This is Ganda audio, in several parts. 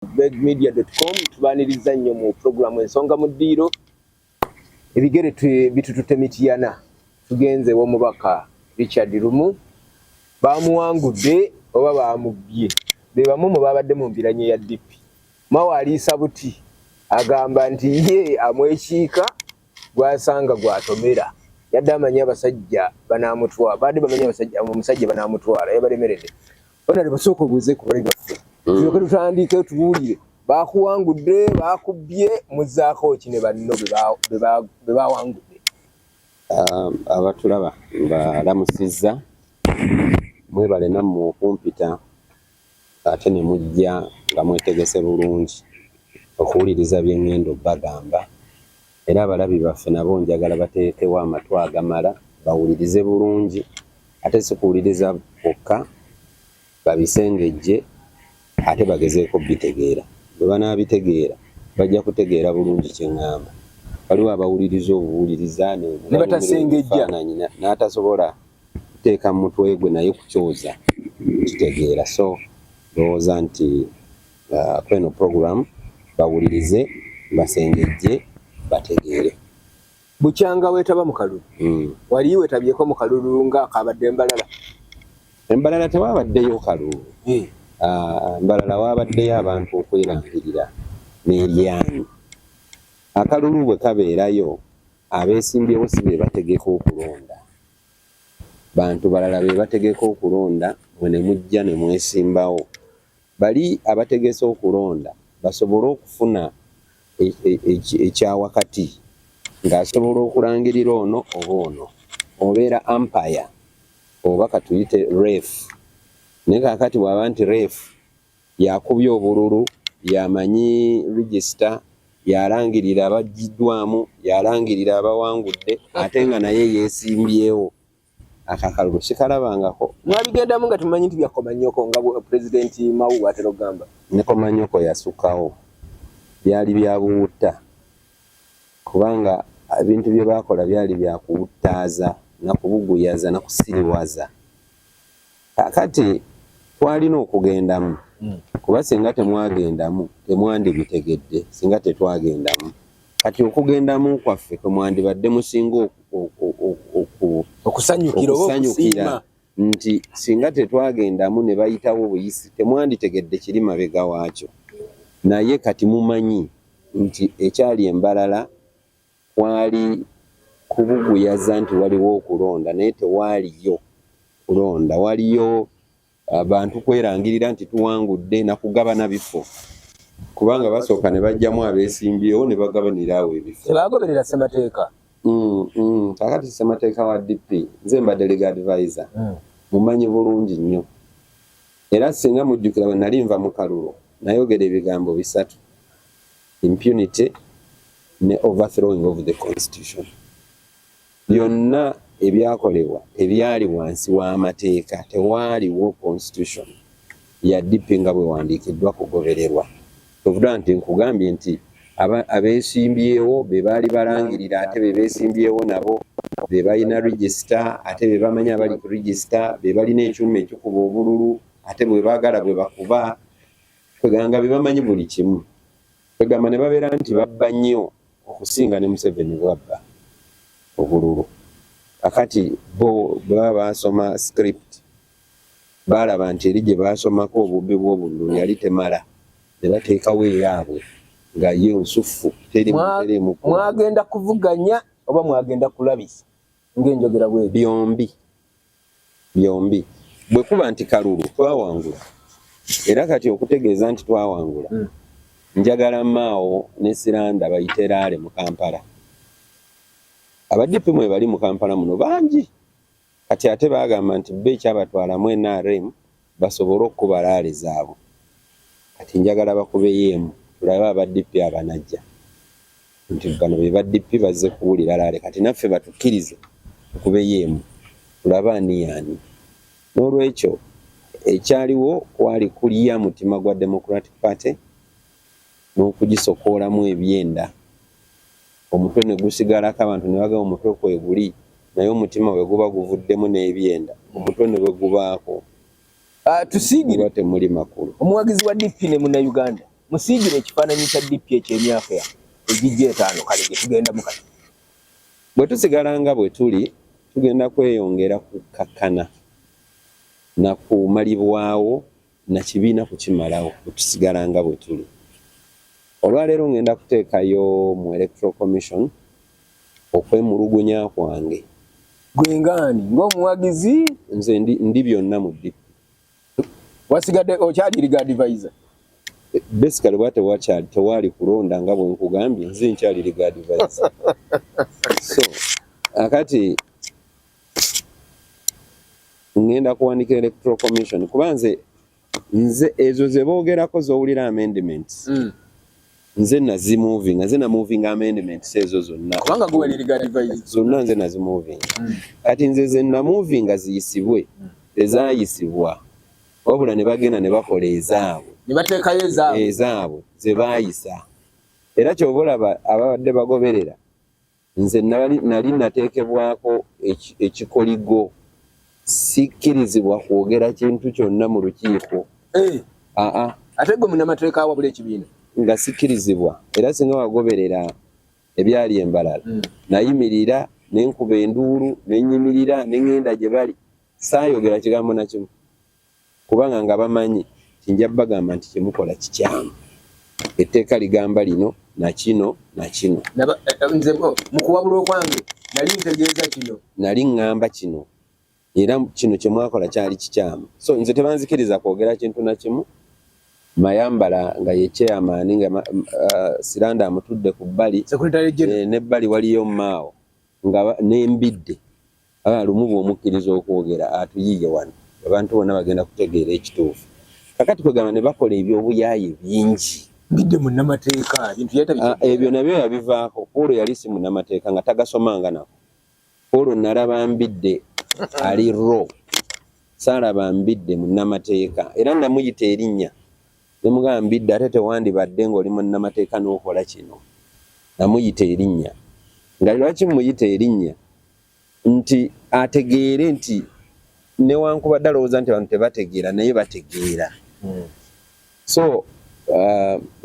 begmedia.com tubaniriza nnyo mu programu ensonga mu ddiiro ebigere bitututemitiana tugenze w'omubaka Richard Lumu bamuwangudde oba bamubye be bamu mu babadde mu mbiranye ya DP Mawali Sabuti agamba nti ye amwekiika gwasanga gwatomera yadde amanya abasajja banamutwala badde bamanya abasajja omusajja banamutwala yabalemerede ona libasoko buze ku bali baffe tuyoke tutandike tubuulire bakuwangudde bakubye muzaako kine banno be bawangudde abatulaba balamusizza mwebale nammwe okumpita ate ne mujja nga mwetegese bulungi okuwuliriza byengendo bagamba era abalabi baffe nabo njagala bateekewo amatu agamala bawulirize bulungi ate si kuwuliriza kwokka babisengejje ate bagezeeko bitegeera bwe banaabitegeera bajja kutegeera bulungi kye ŋŋamba waliwo abawuliriza obuwuliriza ne batasengejja n'atasobola kuteeka mu mutwe gwe naye kukyoza kitegeera so ndowooza nti kweno program bawulirize basengejje bategeere bukyanga weetaba mu kalulu wali weetabyeko mu kalulu ng'akabadde embalala tewabaddeyo kalulu embalala wabaddeyo abantu okwerangirira n'eryanyi akalulu bwe kabeerayo abeesimbyewo si be bategeka okulonda bantu balala be bategeka okulonda mwe ne mujja ne mwesimbawo bali abategese okulonda basobole okufuna ekyawakati ng'asobola okulangirira ono oba ono obeera umpire oba katuyite ref naye kaakati bw'aba nti ref yakubye obululu yamanyi register yalangirira abaggiddwamu yalangirira abawangudde ate nga naye yeesimbyewo akakalulu kikalabangako mwabigendamu nga tumanyi nti byakomanyoko nga pulezidenti Mawu atera okugamba ne komanyoko yasukkawo byali bya buwutta kubanga ebintu bye baakola byali bya kuwuttaaza na kubuguyaza na kusiriwaza kati twalina okugendamu kuba singa temwagendamu temwandibitegedde singa tetwagendamu kati okugendamu kwaffe temwandibadde musinga okusanyukira nti singa tetwagendamu ne bayitawo buyisi temwanditegedde kiri mabega waakyo naye kati mumanyi nti ekyali embalala kwali kubuguyaza nti waliwo okulonda naye tewaaliyo kulonda waliyo abantu kwerangirira nti tuwangudde nakugabana bifo kubanga basooka ne bajjamu abeesimbyewo ne bagabanira awo ebifo tebagoberera ssemateeka kakati ssemateeka wa DP nze mbadde legal advisor mumanyi bulungi nnyo era singa mujjukira bwe nali nva mu kalulu nayogera ebigambo bisatu impunity ne overthrowing of the constitution byonna ebyakolebwa ebyali wansi w'amateeka tewaaliwo constitution ya DP nga bwe wandiikiddwa kugobererwa tovuga nti nkugambye nti abeesimbyewo be baali balangirira ate be beesimbyewo nabo be balina register ate be bamanya abali ku register be balina ekyuma ekikuba obululu ate bwe baagala bwe bakuba kweganga be bamanyi buli kimu kwegamba ne babeera nti babba nnyo okusinga ne Museveni bwabba obululu akati bo baba basoma script balaba nti eri gye basomako obubbi bw'obululu yali temala ne bateekawo eyaabwe nga ye nsufu terimu mwagenda kuvuganya oba mwagenda kulabisa ng'enjogera bwe byombi bwe kuba nti kalulu twawangula era kati okutegeeza nti twawangula njagala Mao ne Siranda bayiteraale mu Kampala abadipi mwe bali mu Kampala muno bangi kati ate baagamba nti be ekyabatwalamu NRM basobole okukuba laale zaabwe kati njagala bakubeyeemu tulabe abadipi abanajja nti bano be badipi bazze kuwulira laale kati naffe batukkirize okubeyeemu tulabe ani yaani n'olwekyo ekyaliwo kwali kuliya mutima gwa Democratic Party n'okugisokoolamu ebyenda omutwe ne gusigalako abantu ne bagaba omutwe kweguli naye omutima bwe guba guvuddemu n'ebyenda omutwe ne bwe gubaako tusiigire temuli makulu omuwagizi wa DP ne Munnayuganda musiigire ekifaananyi kya DP eky'emyaka egijja 5 kale gye tugenda mu kati. Bwe tusigala nga bwe tuli tugenda kweyongera kukakkana na kumalibwawo na kibiina kukimalawo bwe tusigala nga bwe tuli. Olwaleero ngenda kuteekayo mu Electoral Commission okwemulugunya kwange. Gwe ngaani ng'omuwagizi? Nze ndi byonna mu DP. Wasigadde okyali legal advisor? Basically bwate tewali kulonda nga bwe nkugambye nze nkyali legal advisor. So akati ngenda kuwanika Electoral Commission kuba nze ezo ze boogerako z'owulira amendments. Nze nazimoving amendments ezo zonna. Kubanga gwe wali legal advisor? Zonna nze nazimoving. Kati nze ze namoving ziyisibwe tezaayisibwa. Wabula ne bagenda ne bakola ezaabwe. Ne bateekayo ezaabwe? Ezaabwe ze baayisa. Era ky'oba olaba ababadde bagoberera nze nali nateekebwako ekikoligo sikkirizibwa kwogera kintu kyonna mu lukiiko. Ate gwe munnamateeka wabula ekibiina? Nga sikkirizibwa. Era singa wagoberera ebyali embalala nayimirira ne nkuba enduulu ne nnyimirira ne ŋŋenda gye bali saayogera kigambo na kimu kubanga nga bamanyi tinja bagamba nti kyemukola kikyamu. Etteeka ligamba lino na kino na kino. Nze mu kuwabula okwange nali ntegeeza kino. Nali ŋŋamba kino era kino kye mwakola kyali kikyamu. So nze tebanzikiriza kwogera kintu na kimu. Mayambala nga ye chairman nga Siranda amutudde ku bbali n'ebbali waliyo maawo nga n'embidde lumu bw'omukkiriza okwogera atuyiye wano abantu bonna bagenda kutegeera ekituufu. Kakati kwegamba ne bakola ebyobuyaaye bingi. Mbidde munnamateeka ebyo nabyo yabivaako. Polo yali si munnamateeka nga tagasomanga nako. Polo nalaba mbidde ali ro saalaba mbidde munnamateeka era namuyita erinnya nemugamba mbidde ate tewandibadde ng'oli munnamateeka n'okola kino. Namuyita erinnya nga lwaki muyita erinnya nti ategeere nti newankubadde alowooza nti abantu tebategeera naye bategeera. So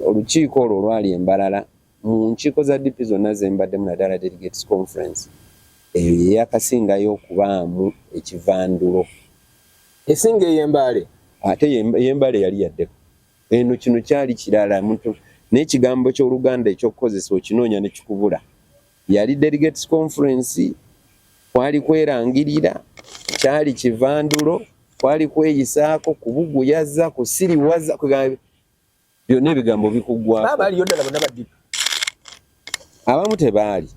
olukiiko olwo lwali embalala mu nkiiko za DP zonna zembaddemu naddala Delegates Conference eyo yeyakasingayo okubaamu ekivandulo. Esinga ey'Embale? Ate ey'Embale yali yaddeko. Eno kino kyali kirala muntu n'ekigambo ky'Oluganda ekyokukozesa okinoonya ne kikubula. Yali Delegates Conference kwali kwerangirira kyali kivandulo kwali kweyisaako kubuguyaza kusiriwaza byonna ebigambo bikuggwako. Abaaliyo ddala bonna ba DP? Abamu tebaali.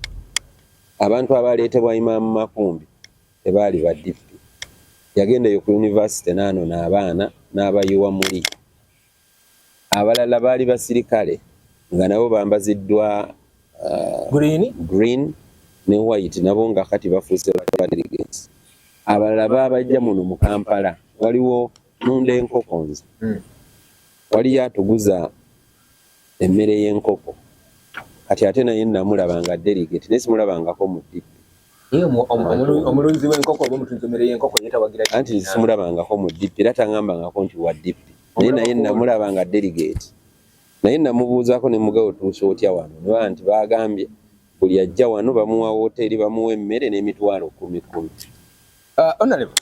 Abantu abaleetebwa Imam Makumbi tebaali ba DP. Yagendayo ku university naano n'abaana n'abayiwa muli. Abalala baali basirikale nga nabo bambaziddwa green ne white nabo nga kati bafuuse ba delegates. Abalala babajja muno mu Kampala waliwo Nunda Enkokonza. Wali atuguza emmere y'enkoko kati ate naye namulaba nga delegate naye simulabangako mu DP. Omulunzi w'enkoko oba omutunzi emmere y'enkoko yetawagira anti simulabangako mu DP era tangambangako nti wa DP. Naye namulaba nga delegate. Naye namubuuzaako ne mugawo otuuse otya wano ne nti baagambye buli ajja wano bamuwa woteeri bamuwa emmere n'emitwalo 10. Honorable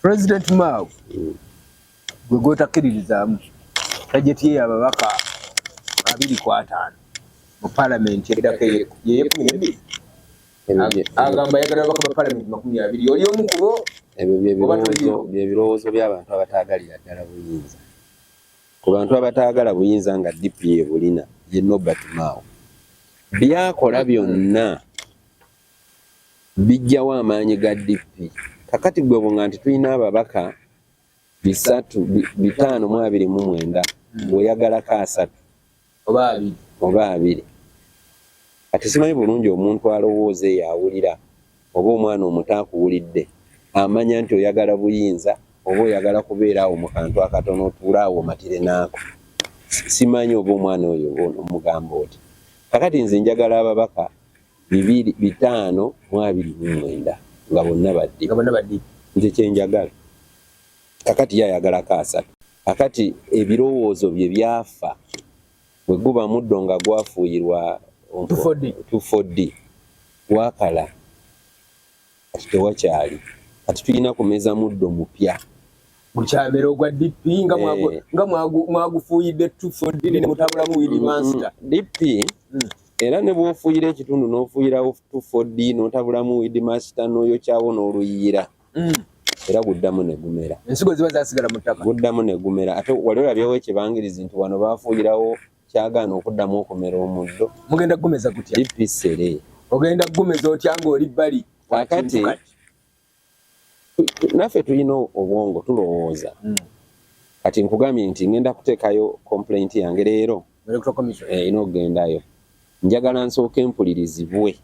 President Mao gwe gw'otakkiririzaamu bajeti ye ababaka 2.5 mu Parliament eddako ye 12 agamba ayagala ababaka ba Parliament 20. Oli omu ku bo? Ebyo byebirowoozo by'abantu abataagalira ddala buyinza. Ku bantu abataagala buyinza nga DP ye bulina ye Norbert Mao byakola byonna bijjawo amaanyi ga DP. Kakati gwe bunga nti tulina ababaka 529 bw'oyagalako 3 oba 2. Kati simanyi bulungi omuntu alowooza eyawulira oba omwana omuto akuwulidde amanya nti oyagala buyinza oba oyagala kubeeraawo mu kantu akatono otuulaawo omatire naako. Simanyi oba omwana oyo omugamba oti. Kakati nze njagala ababaka 529 nga bonna badde. Nze kyenjagala. Kakati ye ayagalako 3. akati ebirowoozo bye byafa bwe guba muddo nga gwafuuyirwa 2,4D gwakala kati tewakyali kati tulina kumeza muddo mupya mukyamera ogwa DP nga mwagufuuyidde 2,4D ne mutabulamu Willy Master DP era ne bw'ofuuyira ekitundu n'ofuuyirawo 2,4D n'otabulamu Willy Master n'oyokyawo n'oluyira era guddamu ne gumera ensigo ziba zasigala mu ttaka guddamu ne gumera ate wali olabyewo ekibangirizi nti wano baafuuyirawo kyagaana okuddamu okumera omuddo mugenda gumeza gutya DP sere ogenda gumeza otya ng'oli bbali kakati naffe tulina obwongo tulowooza kati nkugambye nti ngenda kuteekayo complaint yange leero ina okugendayo njagala nsooke mpulirizibwe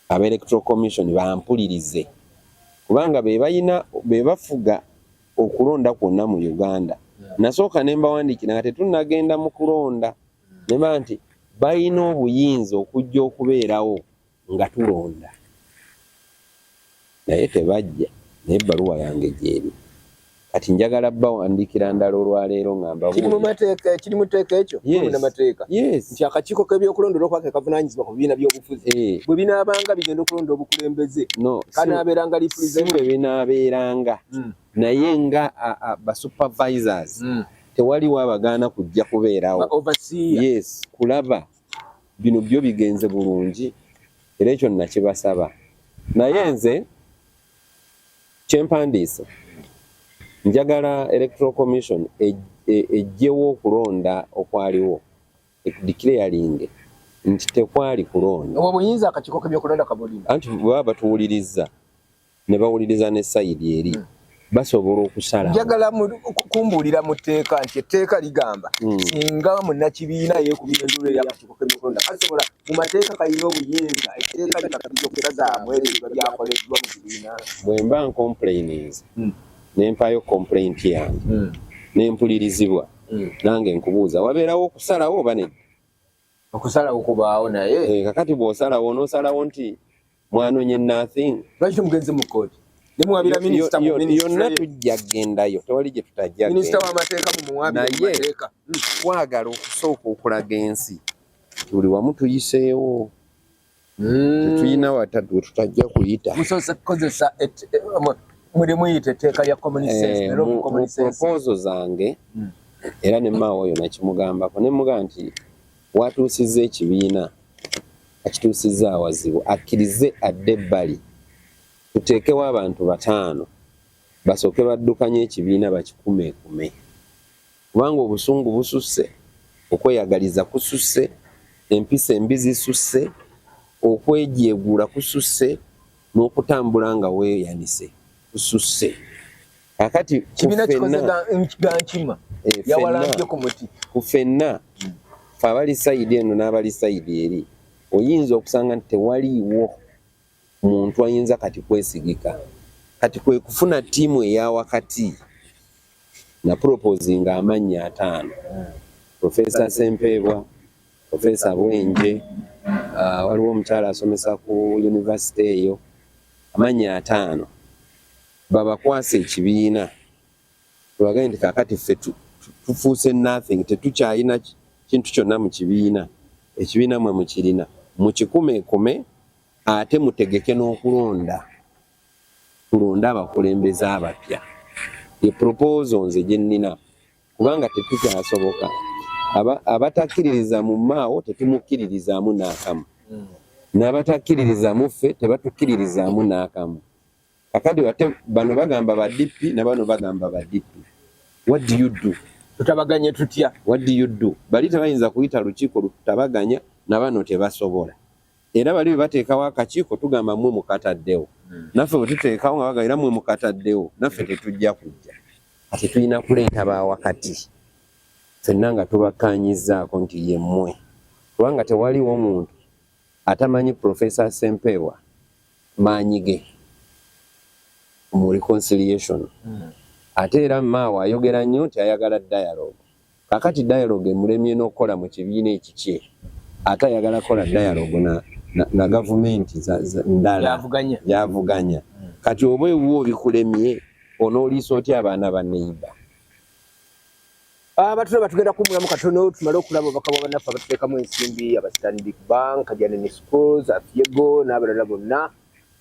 aba electoral commission bampulirize kubanga be bafuga okulonda kwonna mu Uganda nasooka ne mbawandiikira nga tetunnagenda mu kulonda ne ba nti balina obuyinza okujja okubeerawo nga tulonda naye tebajja naye ebbaluwa yange gyeri kati njagala bawandiikira ndala olwaleero nga kiri mu tteeka ekyo n'amateeka nti akakiiko k'ebyokulonda okwaka kavunaanyizibwa ku bibiina by'obufuzi bwe binaabanga bigenda okulonda obukulembeze kanaabeeranga si bwe binaabeeranga naye nga basupervisors tewaliwo abagaana kujja kubeerawo kulaba bino byo bigenze bulungi era ekyo nakibasaba naye nze kyempandiisa njagala electoral commission ejjewo okulonda okwaliwo declaring nti tekwali kulonda obuyinza akakiiko k'ebyokulonda kabulina anti baba batuwuliriza ne bawuliriza ne sayidi eri basobola okusala njagala kumbuulira mu tteeka nti etteeka ligamba singa munnakibiina yeekubira enduulu ey'akakiiko k'ebyokulonda kasobola mu mateeka kalina obuyinza etteeka likakatiza okutazaamu ebyo byakoleddwa mu kibiina bwe mba ncomplainings nempayo complaint yange nempulirizibwa nange nkubuuza wabeerawo okusalawo oba nedda okusalawo kubaawo naye kakati bw'osalawo onoosalawo nti mwanonye nothing lwaki mugenze mu kkooti nemuwabira minisita yonna tujja kgendayo tewali gye tutajja minisita w'amateeka mumuwabire twagala okusooka okulaga ensi tuli wamu tuyiseewo tetuyina watatu tutajja kuyita musoose kukozesa muli muyita etteeka lya common sense mu proposal zange era ne maawo oyo nakimugambako ne muga nti watuusizza ekibiina akituusizza awazibu akkirize adde ebbali tuteekewo abantu 5 basooke baddukanye ekibiina bakikumeekume kubanga obusungu bususse okweyagaliza kususse empisa embi zisusse okwejeegula kususse n'okutambula nga weeyanise kususse kakati kibiina kikoze gankima yawalambye ku muti ku ffenna fe abali sayidi eno n'abali sayidi eri oyinza okusanga nti tewaliiwo muntu ayinza kati kwesigika kati kwe kufuna ttiimu eya wakati na proposinga amannya 5 Profesa Sempeebwa Profesa Bwenje waliwo omukyala asomesa ku university eyo amannya 5 babakwasa ekibiina tubagaye nti kakati ffe tufuuse nothing tetukyalina kintu kyonna mu kibiina ekibiina mwe mukirina mukikumeekume ate mutegeke n'okulonda tulonde abakulembeze abapya ye proposal nze gye nnina kubanga tetukyasoboka abatakkiririza mu maawo tetumukkiririzaamu n'akamu n'abatakkiririza ffe tebatukkiririzaamu n'akamu kakati wate bano bagamba ba DP na bano bagamba ba DP what do you do tutabaganye tutya what do you do bali tebayinza kuyita lukiiko lutabaganya na bano tebasobola era bali bateekawo akakiiko tugamba mmwe mukataddewo naffe bwe tuteekawo nga bagayira mmwe mukataddewo naffe tetujja kujja ate tulina kuleeta baawakati ffenna nga tubakkaanyizzaako nti ye mmwe kubanga tewaliwo omuntu atamanyi Profesa Sempeebwa maanyi ge mu reconciliation ate era maawo ayogera nnyo nti ayagala dialogue kakati dialogue emulemye n'okukola mu kibiina ekikye ate ayagala kola dialogue na gavumenti ndala yavuganya kati oba ewo bikulemye onooliisa otya abaana ba neighbor Abatulaba tugenda kumulamu katono tumale okulaba bakaba bannaffe abatuteekamu ensimbi aba Stanbic Bank, Janini Schools, Afiego n'abalala bonna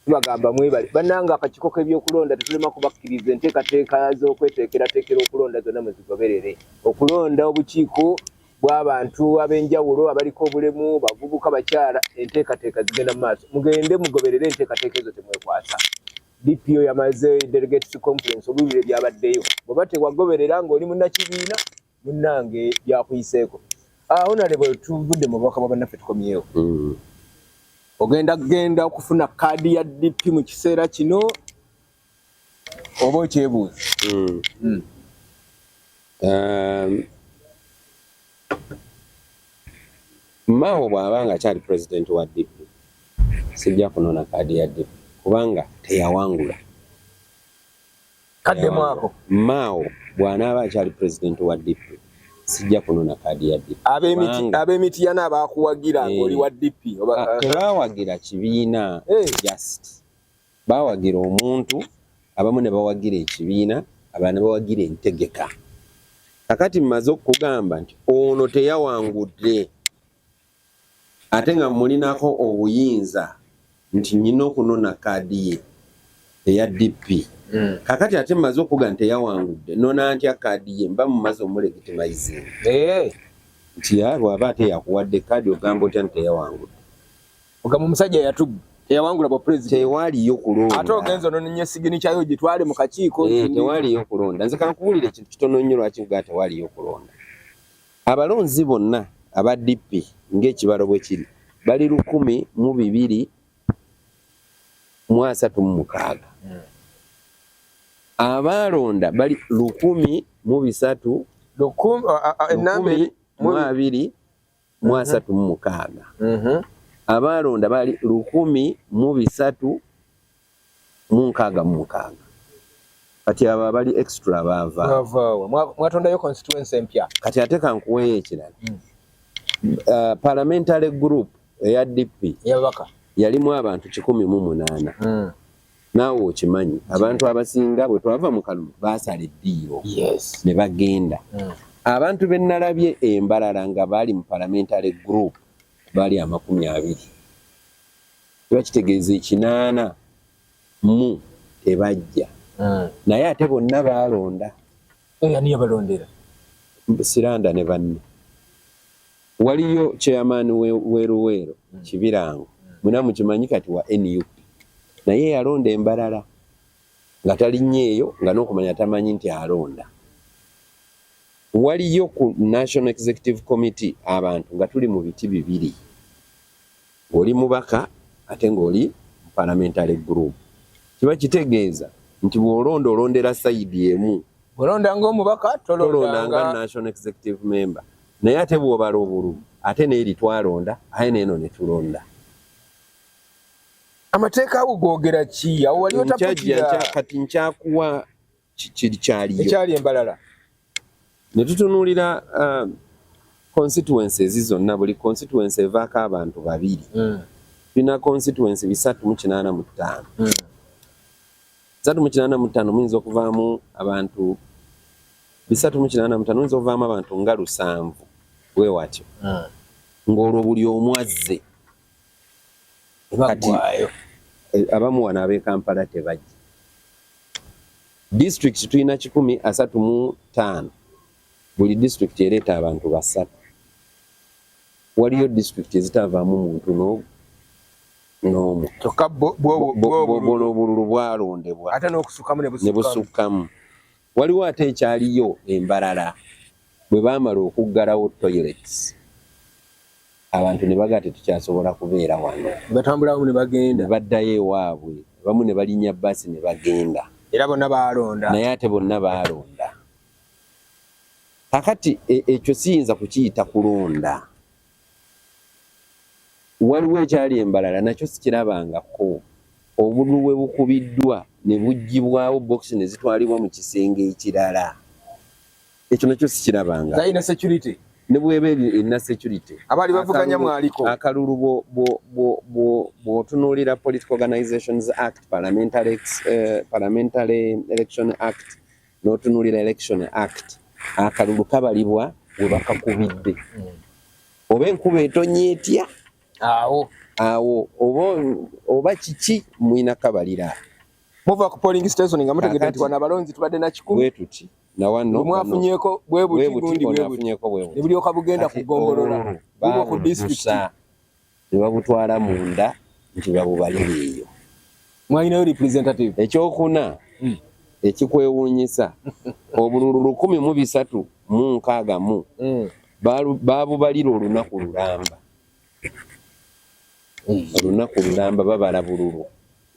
tubagamba mwebale bannanga akakiiko k'ebyokulonda tetulema kubakkiriza enteekateeka z'okweteekerateekera okulonda zonna mwe zigoberere. Okulonda obukiiko bw'abantu ab'enjawulo abaliko obulemu bavubuka bakyala enteekateeka zigenda mu maaso. Mugende mugoberere enteekateeka ezo temwekwasa. DPO yamaze Delegates Conference obubire byabaddeyo. Bw'oba tewagoberera ng'oli munnakibiina munnange byakuyiseeko. Honorable tuvudde mu bubaka bwa bannaffe tukomyewo. Ogenda okufuna kaadi ya DP mu kiseera kino oba okyebuuza? Mao bw'abanga akyali president wa DP sijja kunona kaadi ya DP kubanga teyawangula. Kadde mwako Mao bw'anaaba akyali president wa DP sijja kunona kaadi ya DP. Ab'emiti yana abakuwagira ng'oli wa DP tebawagira kibiina just bawagira omuntu, abamu ne bawagira ekibiina, abalala ne bawagira entegeka. Kakati mmaze okugamba nti ono teyawangudde ate nga mulinako obuyinza nti nyina okunona kaadi ye eya DP. Kakati ate mmaze okugamba nti teyawangudde nona ntya kaadi ye mba mumaze omulegitimizinga nti bw'aba ate yakuwadde kaadi ogamba otya nti teyawangudde. Ogamba omusajja yatugga teyawangula bwa president. Tewaliyo kulonda. Ate ogenza ononye sigini kyayo gitwale mu kakiiko. Tewaliyo kulonda. Nze kankuwulire ekintu kitono nnyo lwaki nga tewaliyo kulonda. Abalonzi bonna aba DP ng'ekibalo bwe kiri bali 1,236. Abalonda bali 1,236. Abalonda bali 1,366. Kati aba bali extra bava. Mwatondayo constituency empya. Kati ate kankuweyo ekirala. Parliamentary group eya DP yabaka yalimu abantu 108. Naawe okimanyi abantu abasinga bwe twava mu kalulu baasala eddiiro ne bagenda. Abantu be nnalabye embalala nga baali mu parliamentary group bali 20. Bakitegeeza 8 mu tebajja. Naye ate bonna baalonda. Ani yabalondera? Siranda ne banne. Waliyo chairman weruwero Kibirango. Muna mukimanyi kati wa NUP. Naye yalonda embalala nga talinnyeeyo nga n'okumanya tamanyi nti alonda. Waliyo ku National Executive Committee abantu nga tuli mu biti 2. Oli mubaka ate ng'oli parliamentary group. Kiba kitegeeza nti bw'olonda olondera sayidi emu. Olonda ng'omubaka tolonda nga National Executive Member. Naye ate bw'obala obululu ate n'eri twalonda ate n'eno ne tulonda. Amateeka awo googera ki? Awo wali otaputira kati nkyakuwa kiri kyaliyo. Ekyali embalala. Ne tutunuulira constituencies zonna buli constituency evaako abantu 2. Tulina constituency 385. 385 muyinza okuvaamu abantu 385 muyinza okuvaamu abantu nga 7 bwe watyo. Ng'olwo buli omu azze. Bagwayo. Abamu wano ab'e Kampala tebajja. District tulina 135. Buli district ereeta abantu 3. Waliyo district ezitavaamu muntu n'omu. Kyokka obululu bwalondebwa. Ate n'okusukkamu ne busukkamu. Waliwo ate ekyaliyo embalala bwe baamala okuggalawo toilets. Abantu ne bagaa tetukyasobola kubeera wano. Batambulawo ne bagenda. Baddayo ewaabwe. Abamu ne balinnya basi ne bagenda. Era bonna baalonda. Naye ate bonna baalonda. Kakati ekyo siyinza kukiyita kulonda. Waliwo ekyali embalala nakyo sikirabangako. Obululu bwe bukubiddwa ne buggyibwawo box ne zitwalibwa mu kisenge ekirala. Ekyo nakyo sikirabanga. Zalina security. Ne bweba erina security. Abali bavuganya mwaliko. Akalulu bw'otunuulira Political Organizations Act, Parliamentary Election Act, n'otunuulira Election Act, akalulu kabalibwa we bakakubidde oba enkuba etonnya etya awo oba kiki mwina kabalira muva ku polling station nga mutegedde nti wano abalonzi tubadde na 10 bwe tuti na wano mwafunyeko bwe buti gundi bwe buti ne bulyoka bugenda kugombolola bulyo ku district ne babutwala munda nti babubalire eyo mwalinayo representative ekyokuna ekikwewuunyisa obululu 136 babubalira olunaku lulamba babala bululu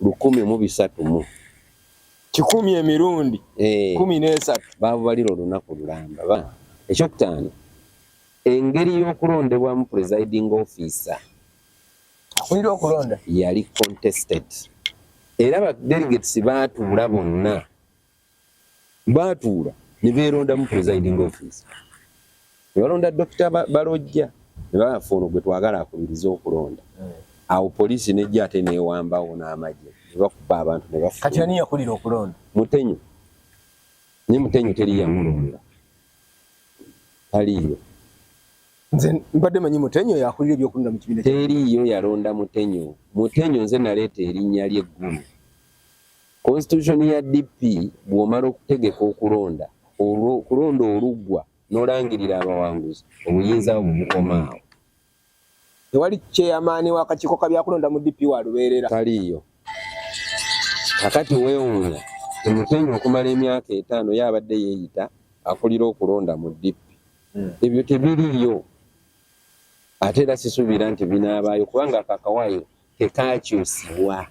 130 100 emirundi 13 babubalira olunaku lulamba. Ekyokutaano engeri y'okulondebwamu presiding officer akulira okulonda yali contested era ba delegates baatuula bonna baatuula ne beerondamu presiding officer ne balonda Dr. Balojja ne babafuuna gwe twagala akubiriza okulonda awo poliisi nejja ate neewambawo n'amagye ne bakuba abantu ne bafuuna kati ani yakulira okulonda Mutenyo ne Mutenyo teri yamulonda taliyo nze mbadde manyi Mutenyo yakulira ebyokulonda mu kibiina teriyo yalonda Mutenyo nze naleeta erinnya ly'eggulu constitution ya DP bw'omala okutegeka okulonda oluggwa n'olangirira abawanguzi obuyinza bubukomaawo tewali chairman w'akakiiko kabyakulonda mu DP walubeerera taliyo kakati weewuunya Mutenyo okumala emyaka 5 yabadde yeeyita akulira okulonda mu DP ebyo tebiriyo ate era sisuubira nti binaabaayo kubanga akakawaayo tekakyusibwa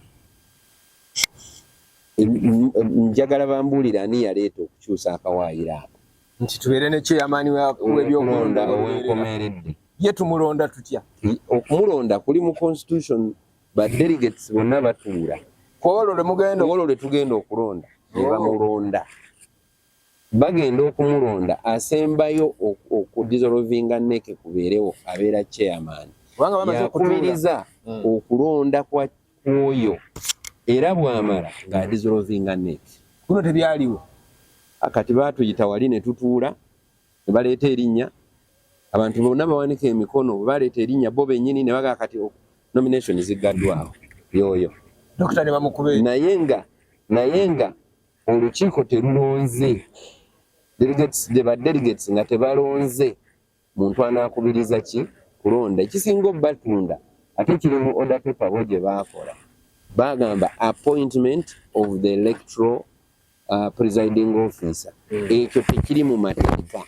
njagala bambuulira ani yaleeta okukyusa akawaayiro ako nti tubeere ne chairman w'ebyokulonda owenkomeredde ye tumulonda tutya okumulonda kuli mu constitution ba delegates bonna batuula olwo lwe tugenda okulonda ne bamulonda bagenda okumulonda asembayo okudissolvinga NEC kubeerewo abeera chairman yakubiriza okulonda kwoyo era bw'amala ng'adissolvinga NEC kuno tebyaliwo akati baatuyita wali ne tutuula ne baleeta erinnya abantu bonna bawanika emikono baleeta erinnya bo bennyini ne bagaa kati nomination ziggaddwawo yoyo Dr. ne bamukube naye nga olukiiko terulonze delegates nga tebalonze muntu anaakubiriza ki kulonda ekisinga obatunda ate kiri mu order paper bo gye baakola bagamba appointment of the electoral presiding officer ekyo tekiri mu mateeka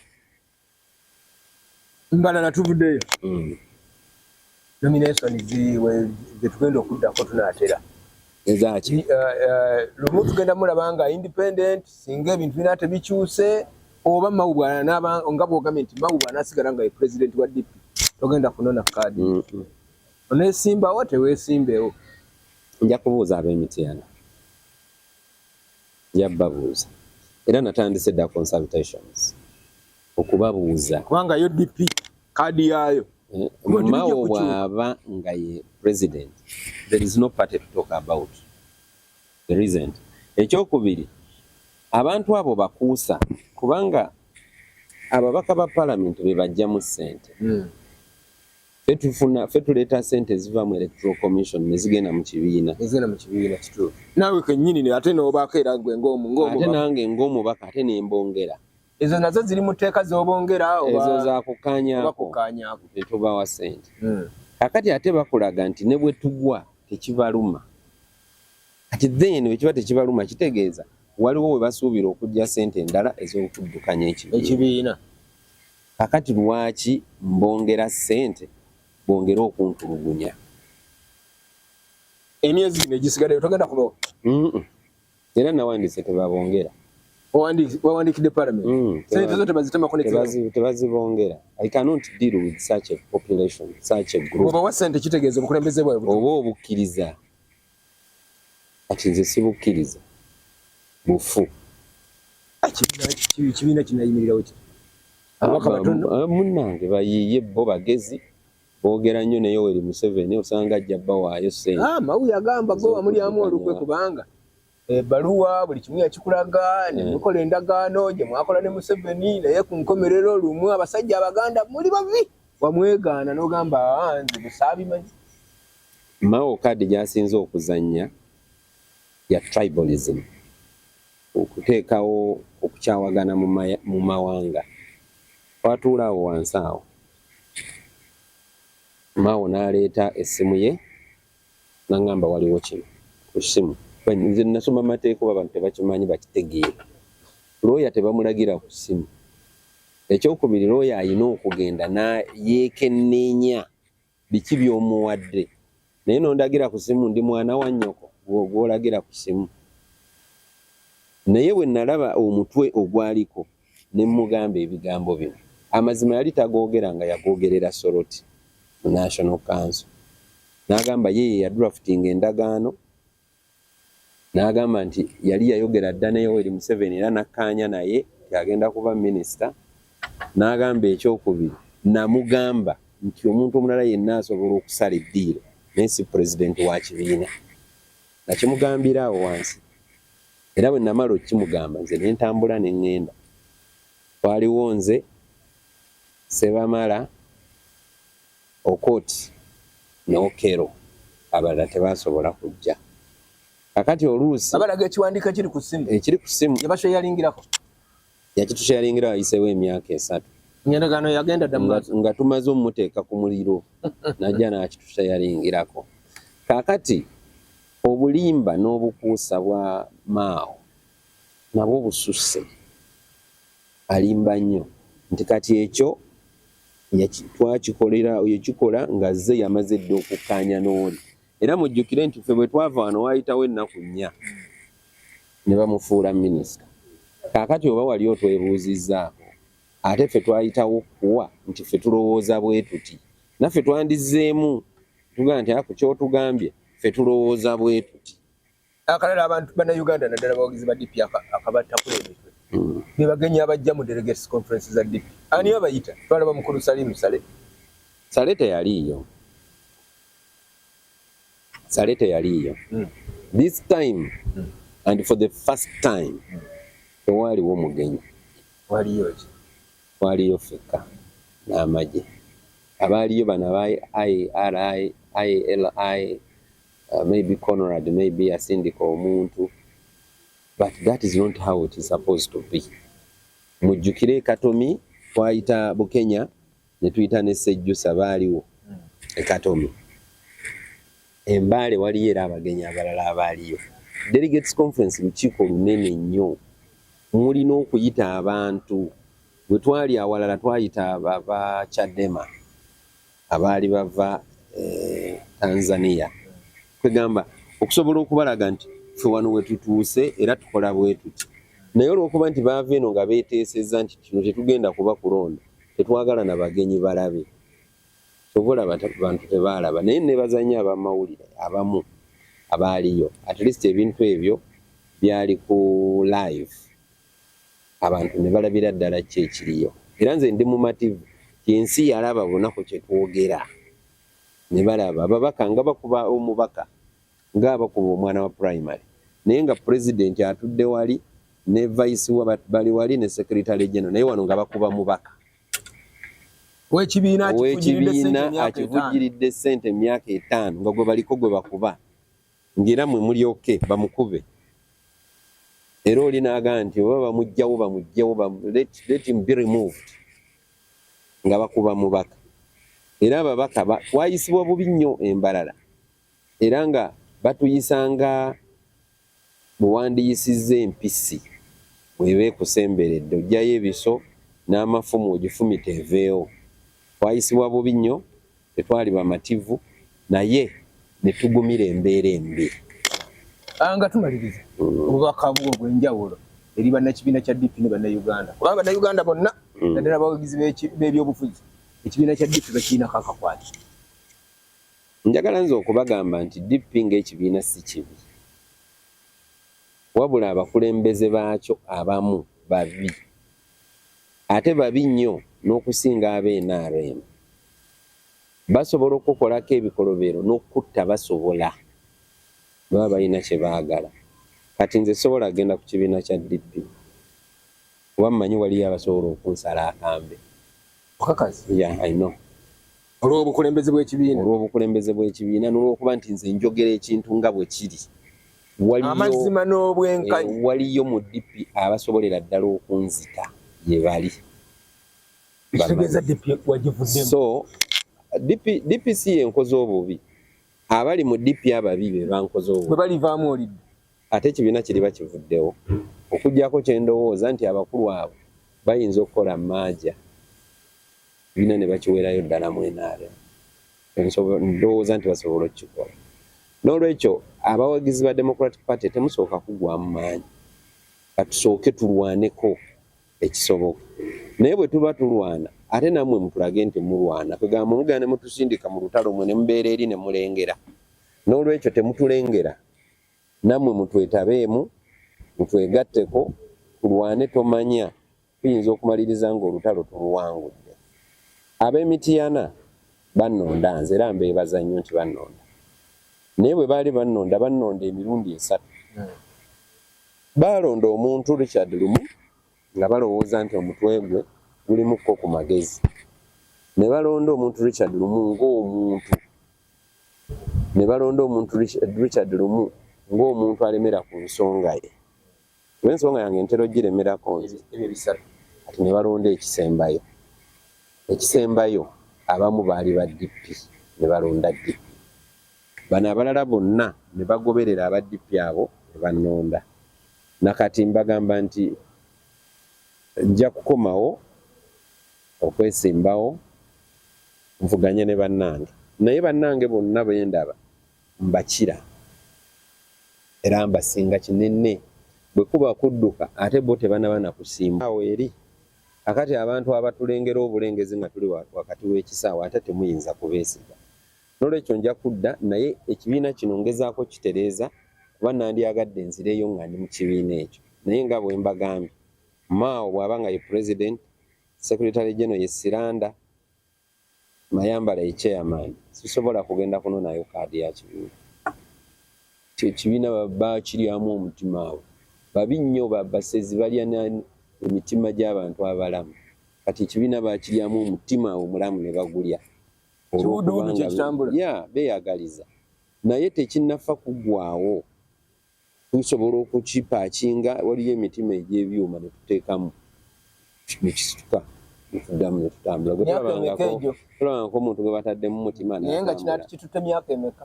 mbalala tuvuddeyo nomination ziwe zetugenda okuddako tunaatera ezaki lumu tugenda mulaba nga independent singa ebintu bina tebikyuse oba mawubwana nga bwogambye nti mawubwana asigala nga ye president wa DP togenda kunona kaadi oneesimbawo teweesimbewo nja kubuuza ab'emityana njabbabuuza era natandise dda consultations okubabuuza kubanga yo DP kaadi yaayo Mao bw'aba nga ye president there is no party to talk about there isn't ekyokubiri abantu abo bakuusa kubanga ababaka ba parliament be bajjamu ssente ffe tuleeta ssente ziva mu electoral commission ne zigenda mu kibiina kituufu naawe kennyini ate n'obaako era gwe ate nange ng'omubaka ate nembongera ezo nazo ziri mu tteeka z'obongera ezo za kukaanyaako tetubawa ssente kakati ate bakulaga nti ne bwe tugwa tekibaluma kati then bwe kiba tekibaluma kitegeeza waliwo we basuubira okujja ssente endala ez'okuddukanya ekibiina kakati lwaki mbongera ssente bongera okuntulugunya emyezi gino egisigaddeyo togenda kubawo era nawandise tebabongera wawandikidde parliament sente zo tebazitemako tebazibongera I cannot deal with such a population such a group oba wa ssente kitegeeza obukulembeze bwawe oba obukkiriza ati nze sibukkiriza bufu kibiina kinayimirirawo ki munnange bayiiye bo bagezi boogera nnyo ne Yoweri Museveni osanga ajja bbawaayo ssente Mawu yagamba go wamulyamu olukwe kubanga baluwa buli kimu yakikulaga ne mukola endagaano gye mwakola ne Museveni naye ku nkomerero lumu abasajja Abaganda muli babi wamwegaana n'ogamba nze busaabimanyi. Mao kadi gyasinze okuzannya ya tribalism, okuteekawo okukyawagana mu mawanga. Twatuulaawo wansi awo Mao n'aleeta essimu ye n'angamba waliwo kino ku ssimu. Nze nasoma amateeka oba abantu tebakimanyi bakitegeera. Looya tebamulagira ku ssimu. Ekyokubiri looya alina okugenda yeekenneenya biki by'omuwadde. Naye n'ondagira ku ssimu ndi mwana wa nnyoko gw'olagira ku ssimu. Naye bwe nalaba omutwe ogwaliko ne mmugamba ebigambo bino, amazima yali tagoogera nga yagoogerera Soroti mu National Council. N'agamba ye yadraftinga endagaano, n'agamba nti yali yayogera dda ne Yoweri Museveni era nakkaanya naye yagenda kuba minisita. N'agamba ekyokubiri, namugamba nti omuntu omulala yenna asobola okusala eddiiro naye si pulezidenti wa kibiina. Nakimugambira awo wansi. Era bwe namala okimugamba nze ne ntambula ne ŋŋenda. Twaliwo nze, Sebamala, Okoti ne Okero, abalala tebasobola kujja. Kakati oluusi abalaga ekiwandiiko ekiri ku ssimu. Ekiri ku ssimu yabasheyalingirako. Yakitusheyalingira wayiseewo emyaka 3. Endagaano yagenda dda nga tumaze omuteeka ku muliro najja n'akituseyalingirako. Kakati obulimba n'obukuusa bwa Mao nabwo bususse. Alimba nnyo nti kati ekyo yakikola nga ze yamaze dda okukkaanya n'oli. Era mujjukire nti ffe bwe twava wano waayitawo ennaku 4 ne bamufuula minisita. Kaakati oba wali otwebuuzizzaako ate ffe twayitawo kuwa nti ffe tulowooza bwe tuti. Naffe twandizzeemu tugamba nti ako kyotugambye ffe tulowooza bwe tuti. Akalala abantu bannayuganda naddala abawagizi ba DP akabatakula emitwe. Be bagenyi abajja mu delegates conference za DP. Ani abayita? Twalaba mukulu Salim Saleh. Saleh teyaliiyo. Saleh teyaliiyo. This time and for the first time tewaaliwo mugenyi. Waliyo ki? Waliyo ffekka n'amagye. Abaaliyo bano aba IRI, ILI, maybe Conrad, maybe asindika omuntu. But that is not how it is supposed to be. Mujjukire Katomi twayita Bukenya ne tuyita ne Sejjusa baaliwo Katomi. Embaale waliyo era abagenyi abalala abaaliyo. Delegates conference lukiiko lunene nnyo. Mulina okuyita abantu. Bwe twali awalala twayita aba Chadema abaali bava Tanzania. Kwegamba okusobola okubalaga nti ffe wano we tutuuse era tukola bwe tuti. Naye olw'okuba nti baava eno nga beeteesezza nti kino tetugenda kuba kulonda, tetwagala na bagenyi balabe. Sobola bantu tebaalaba. Naye ne bazannya abamawulire abamu abaaliyo. At least ebintu ebyo byali ku live. Abantu ne balabira ddala ki ekiriyo. Era nze ndi mumativu ensi yalaba bunaku kye twogera. Ne balaba ababaka nga bakuba omubaka ng'abakuba omwana wa primary. Naye nga president atudde wali ne vice wa bali wali ne secretary general naye wano nga bakuba mubaka. Wekibiina akivujjiridde ssente emyaka 5 nga gwe baliko gwe bakuba. Ng'era mwe mulyoke bamukube. Era oli n'agamba nti oba bamugyawo let him be removed. Nga bakuba mubaka. Era ababaka wayisibwa bubi nnyo embalala. Era nga batuyisanga buwandiyisizza empisi bw'eba ekusemberedde ojjayo ebiso n'amafumu ogifumita eveewo. Twayisibwa bubi nnyo, tetwali bamativu naye ne tugumira embeera embi. Nga tumaliriza obubaka bwo obw'enjawulo eri bannakibiina kya DP ne bannayuganda. Kuba bannayuganda bonna naddala abawagizi b'ebyobufuzi ekibiina kya DP bakiinako akakwati. Njagala nze okubagamba nti DP ng'ekibiina si kibi. Wabula abakulembeze baakyo abamu babi. Ate babi nnyo n'okusinga ab'NRM. Basobola okukolako ebikolobero n'okutta basobola. Baba balina kye baagala. kati nze sobola agenda ku kibiina kya DP wammanyi waliyo abasobola okunsala akambe okakazi I know olw'obukulembeze bw'ekibiina n'olwokuba nti nze njogera ekintu nga bwe kiri amazima n'obwenkanyi waliyo mu DP abasobolera ddala okunzita ye bali kitegeeza DP wagivuddemu so DP si yenkoze obubi abali mu DP ababi be bankoze obubi bwe balivaamu olidde ate ekibiina kiriba kivuddewo okuggyako kyendowooza nti abakulu abo bayinza okukola maaja ekibiina ne bakiweerayo ddala mwenaale ndowooza nti basobola okukikola n'olwekyo abawagizi ba Democratic Party temusooka kugwamu maanyi katusooke tulwaneko ekisoboka naye bwe tuba tulwana ate nammwe mutulage nti mulwana kwegamba mugana ne mutusindika mu lutalo mwe ne mubeera eri ne mulengera n'olwekyo temutulengera nammwe mutwetabeemu mutwegatteko tulwane tomanya tuyinza okumaliriza ng'olutalo tuluwangudde ab'Emityana bannonda nze era mbeebaza nnyo nti bannonda naye bwe baali bannonda emirundi 3 balonda omuntu Richard Lumu nga balowooza nti omutwe gwe gulimukko ku magezi ne balonda omuntu Richard Lumu ng'omuntu ne balonda omuntu Richard Lumu ng'omuntu alemera ku nsonga ye ensonga yange ntero giremerako nze ebyo bisatu ati ne balonda ekisembayo abamu baali ba DP ne balonda DP bano abalala bonna ne bagoberera aba DP abo ne bannonda nakati mbagamba nti nja kukomawo okwesimbawo nvuganye ne bannange naye bannange bonna bendaba mbakira era mbasinga kinene bwe kuba kudduka ate bo tebanaba nakusimba awo eri akati abantu abatulengera obulengezi nga tuli wakati w'ekisaawa ate temuyinza kubeesiga n'olwekyo nja kudda naye ekibiina kino ngezaako kitereeza kuba nandyagadde nzireyo nga ndi mu kibiina ekyo naye nga bwe mbagambye Mao bw'aba nga ye president secretary general ye Siranda Mayambala ye chairman sisobola kugenda kunonayo kaadi ya kibiina kibiina baba kiryamu omutima abo babi nnyo babasezi balya emitima gy'abantu abalamu kati ekibiina bakiryamu omutima omulamu ne bagulya beeyagaliza naye tekinnafa kuggwaawo tusobola okukipaakinga waliyo emitima egy'ebyuma ne tuteekamu ne kisituka tuddamu ne tutambula tulabangako omuntu gwe bataddemu mutima naye nga kinaati kitutte myaka emeka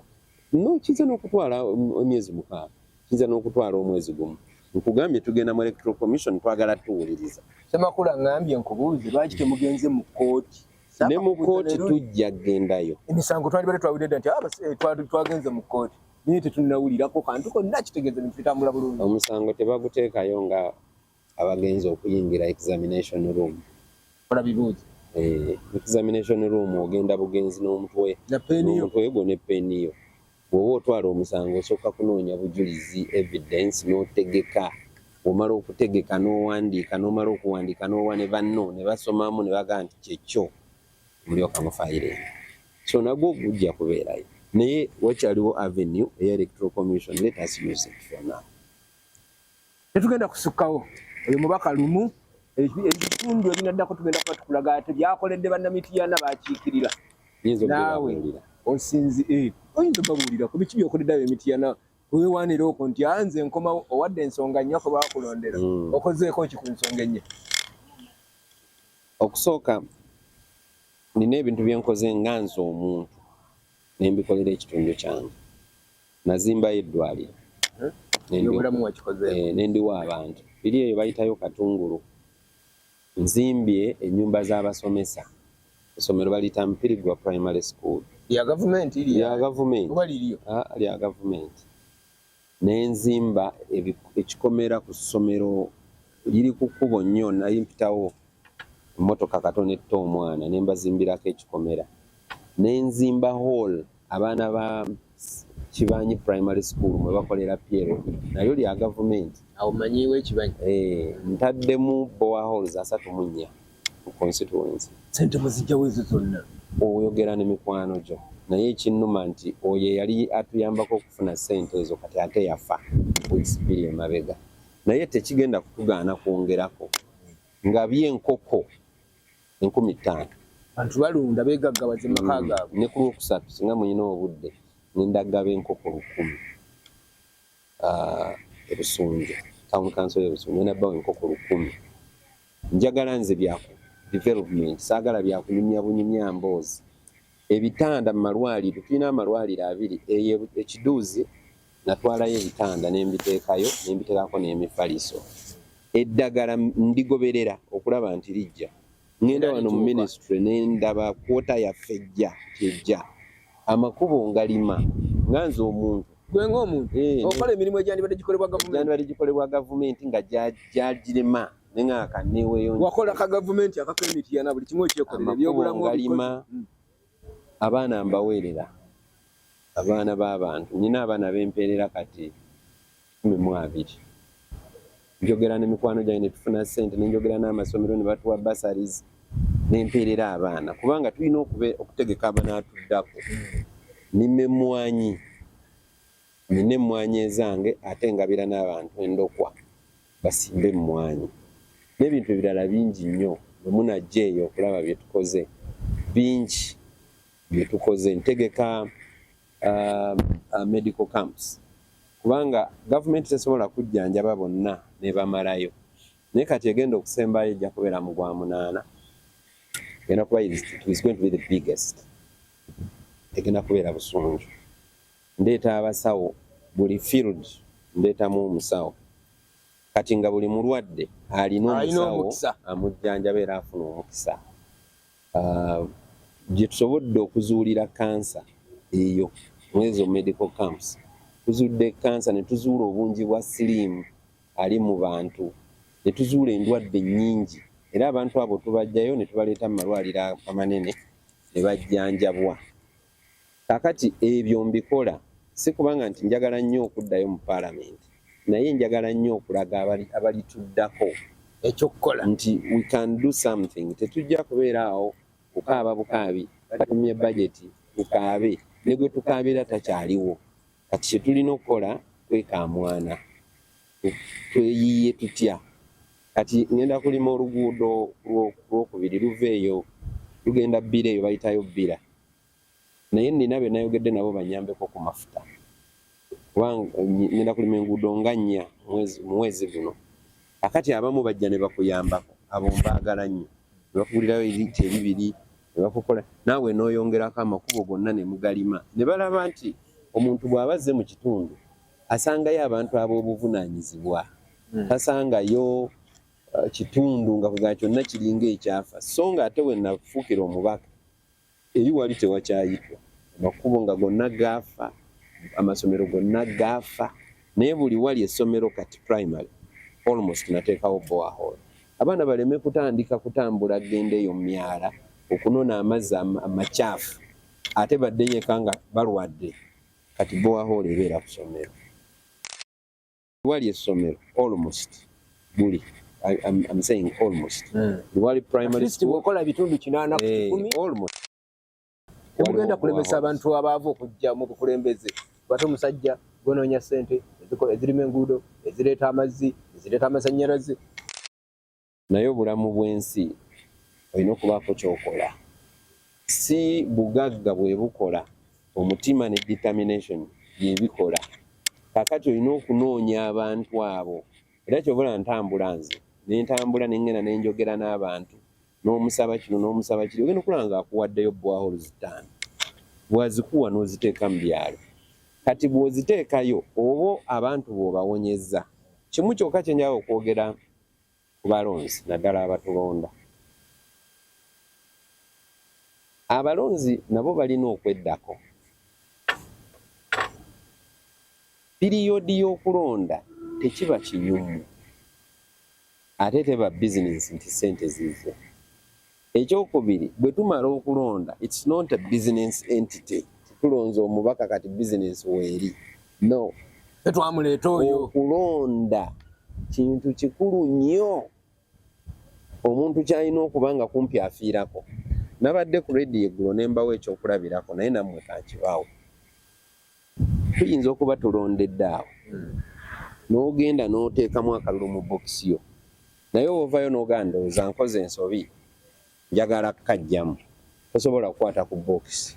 no kiyinza n'okutwala emyezi 6 kiyinza n'okutwala omwezi gumu nkugambye tugenda mu electoral commission twagala tuwuliriza Semakula ngambye nkubuuze lwaki temugenze mu kooti ne mu kooti tujja kugendayo emisango twali bale twawulidde nti twagenze mu kooti naye tetunnawulirako kantu konna kitegeeza netutambula bulungi omusango tebaguteekayo nga abagenzi okuyingira examination room kola bibuuzi examination room ogenda bugenzi n'omutwe gwo ne peeniyo bw'oba otwala omusango osooka kunoonya bujulizi evidence n'otegeka omala okutegeka n'owandiika n'omala okuwandiika n'owa ne banno ne basomamu ne bagaa nti kyekyo mulyoka mufayire so nagwo gujja kubeerayo naye wakyaliwo avenue eya electoral commission let us use it for now tetugenda kusukkawo oyo mubaka Lumu ebitundu ebinaddako tugenda kuba tukulaga ate byakoledde bannamityana bakiikirira naawe osinzi oyinza babuulira ku biki byokoledde Emityana weewaanira okwo nti anze nkoma owadde ensonga nnya kwe bakulondera okozeeko ki ku nsonga enye okusooka nina ebintu byenkoze nga nze omuntu nembikolera ekitundu kyange nazimbayo eddwaliro nendiwa abantu biri eyo bayitayo Katungulu nzimbye ennyumba z'abasomesa essomero baliyita Mpirigwa Primary School lya gavumenti lya gavumenti nenzimba ekikomera ku ssomero liri ku kkubo nnyo naye mpitawo emmotoka katono etta omwana ne mbazimbirako ekikomera nenzimba hall abaana ba Kibanyi Primary School mwe bakolera PLO nayo lya gavumenti awo manyiwe Kibanyi ntaddemu bower halls 34 mu constituency sente muzijjawo ezo zonna oyogera ne mikwano gyo naye ekinnuma nti oyo yali atuyambako okufuna ssente ezo kati ate yafa weeks 2 emabega naye tekigenda kutugaana kwongerako nga byenkoko 15,000 abantu balunda begaggawaze maka gaabwe ne ku Lwokusatu singa muyina obudde n'endagga b'enkoko 1,000 ebusunju town council y'Obusunju nabbawo enkoko 1,000 njagala nze byaku development saagala byakunyumya bunyumya mboozi ebitanda mu malwaliro tulina amalwaliro 2 ekiduuzi natwalayo ebitanda n'embiteekayo n'embiteekako n'emifaliso eddagala ndigoberera okulaba nti lijja ngenda wano mu ministry n'endaba kwota yaffe ejja amakubo ngalima nganze omuntu gwe ng'omuntu okola emirimu egyandibadde gikolebwa gavumenti nga gyagirema nengaka neweyo wakola ka gavumenti akakemitiyana buli kimu ekyekolera ebyobulamu ngalima abaana mbaweerera abaana b'abantu nina abaana b'empeerera kati 12 njogera n'emikwano gyange ne tufuna ssente nenjogera n'amasomero ne batuwa basaries n'empeerera abaana kubanga tulina okutegeka abanaatuddako nimemwanyi nina emmwanyi ezange ate ngabira n'abantu endokwa basimbe emmwanyi n'ebintu ebirala bingi nnyo bwe munajja eyo okulaba bye tukoze bingi bye tukoze ntegeka medical camps kubanga gavumenti tesobola kujjanjaba bonna ne bamalayo naye kati egenda okusembayo ejja kubeera mu gwa 8 egenda kuba is going to be the biggest egenda kubeera Busunju ndeeta abasawo buli field ndeetamu omusawo kati nga buli mulwadde alina omusawo amujjanjaba era afuna omukisa gye tusobodde okuzuulira kansa eyo mwezo medical camps tuzudde kansa ne tuzuula obungi bwa siriimu ali mu bantu ne tuzuula endwadde nnyingi era abantu abo tubajjayo ne tubaleeta mu malwaliro amanene ne bajjanjabwa kakati ebyo mbikola si kubanga nti njagala nnyo okuddayo mu paalamenti naye njagala nnyo okulaga abalituddako ekyokukola nti we can do something tetujja kubeera awo kukaaba bukaabi batumye bajeti tukaabe ne gwe tukaabira takyaliwo kati kye tulina okukola kwekamwana tweyiye tutya kati ngenda kulima oluguudo lwokubiri luveeyo lugenda bbira eyo bayitayo bbira naye nina be nayogedde nabo banyambeko ku mafuta kubanga ngenda kulima enguudo nga 4 mwezi guno akati abamu bajja ne bakuyambako abo mbaagala nnyo ne bakugulirayo ebintu ebibiri ne bakukola naawe n'oyongerako amakubo gonna ne mugalima ne balaba nti omuntu bw'abazze mu kitundu asangayo abantu ab'obuvunaanyizibwa tasangayo kitundu nga kugaa kyonna kiringa ekyafa so nga ate we nafuukira omubaka eri wali tewakyayitwa amakubo nga gonna gaafa amasomero gonna gaafa naye buli wali essomero kati primary almost nateekawo borehole abaana baleme kutandika kutambula genda eyo mu myala okunona amazzi amakyafu ate baddeyo eka nga balwadde kati borehole ebeera ku ssomero wali essomero almost buli I'm saying almost wali primary school okola bitundu 8 ku 10 almost mugenda kulemesa abantu abaava okujja mu bukulembeze bate omusajja gonoonya ssente ezirima enguudo ezireeta amazzi ezireeta amasannyalaze naye obulamu bw'ensi olina okubaako kyokola si bugagga bwe bukola omutima ne determination byebikola kakati olina okunoonya abantu abo era kyobola ntambula nze nentambula nengenda nenjogera n'abantu n'omusaba kino n'omusaba kiri ogenda okulaba nga akuwaddeyo borehole 5 bwazikuwa n'oziteeka mu byalo kati bw'oziteekayo oba abantu bw'obawonyezza kimu kyokka kye njagala okwogera ku balonzi naddala abatulonda abalonzi nabo balina okweddako piriyodi y'okulonda tekiba kinyumu ate teba bizinensi nti ssente ziize ekyokubiri bwe tumala okulonda it's not a business entity tulonze omubaka kati bizinensi weeri no tetwamuleeta oyo okulonda kintu kikulu nnyo omuntu kyalina okuba nga kumpi afiirako nabadde ku rediyo eggulo ne mbawo ekyokulabirako naye nammwe kankibaawo tuyinza okuba tulondedde awo n'ogenda n'oteekamu akalulu mu bokisi yo naye ovayo n'ogandooza nkoze ensobi njagala kukajjamu tosobola kukwata ku bokisi.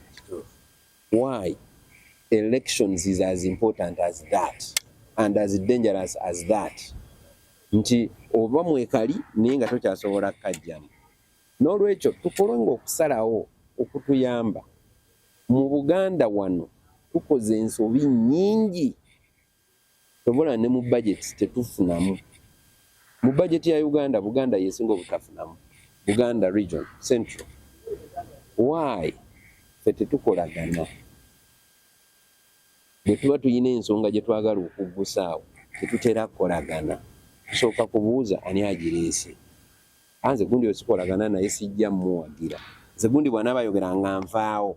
Why? Elections is as important as that and as dangerous as that. Nti oba mwekali naye nga tokyasobola kukajjamu. N'olwekyo tukolonga okusalawo okutuyamba. Mu Buganda wano tukoze ensobi nnyingi tobola ne mu budget tetufunamu. Mu budget ya Uganda, Buganda yesinga obutafunamu. Buganda region, central. Why? Ffe tetukolagana. Bwe tuba tuyina ensonga gye twagala okuggusaawo tetutera kukolagana. Tusooka kubuuza ani agireese. Anze gundi osikolagana naye sijja mmuwagira. Nze gundi bw'anaaba ayogera nga nvaawo